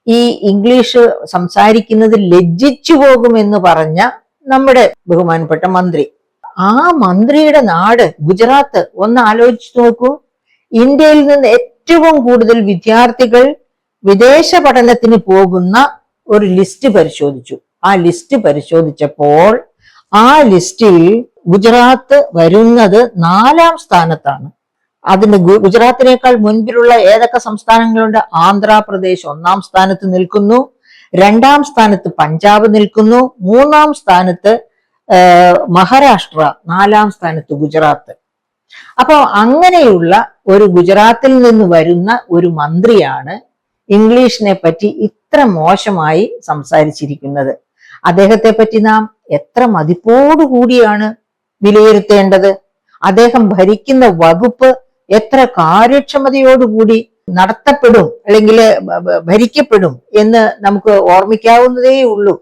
ഈ ഇംഗ്ലീഷ് സംസാരിക്കുന്നത് ലജ്ജിച്ചു പോകുമെന്ന് പറഞ്ഞ നമ്മുടെ ബഹുമാനപ്പെട്ട മന്ത്രി. ആ മന്ത്രിയുടെ നാട് ഗുജറാത്ത് ഒന്ന് ആലോചിച്ചു നോക്കൂ. ഇന്ത്യയിൽ നിന്ന് ഏറ്റവും കൂടുതൽ വിദ്യാർത്ഥികൾ വിദേശ പഠനത്തിന് പോകുന്ന ഒരു ലിസ്റ്റ് പരിശോധിച്ചു. ആ ലിസ്റ്റ് പരിശോധിച്ചപ്പോൾ ആ ലിസ്റ്റിൽ ഗുജറാത്ത് വരുന്നത് 4-ാം സ്ഥാനത്താണ്. അതിന് ഗുജറാത്തിനേക്കാൾ മുൻപിലുള്ള ഏതൊക്കെ സംസ്ഥാനങ്ങളുണ്ട്? ആന്ധ്രാപ്രദേശ് 1-ാം സ്ഥാനത്ത് നിൽക്കുന്നു, 2-ാം സ്ഥാനത്ത് പഞ്ചാബ് നിൽക്കുന്നു, 3-ാം സ്ഥാനത്ത് മഹാരാഷ്ട്ര, 4-ാം സ്ഥാനത്ത് ഗുജറാത്ത്. അപ്പൊ അങ്ങനെയുള്ള ഒരു ഗുജറാത്തിൽ നിന്ന് വരുന്ന ഒരു മന്ത്രിയാണ് ഇംഗ്ലീഷിനെ പറ്റി ഇത്ര മോശമായി സംസാരിച്ചിരിക്കുന്നത്. അദ്ദേഹത്തെ പറ്റി നാം എത്ര മതിപ്പോടുകൂടിയാണ് വിലയിരുത്തേണ്ടത്? അദ്ദേഹം ഭരിക്കുന്ന വകുപ്പ് എത്ര കാര്യക്ഷമതയോടുകൂടി നടത്തപ്പെടും അല്ലെങ്കിൽ ഭരിക്കപ്പെടും എന്ന് നമുക്ക് ഓർമ്മിക്കാവുന്നതേ ഉള്ളൂ.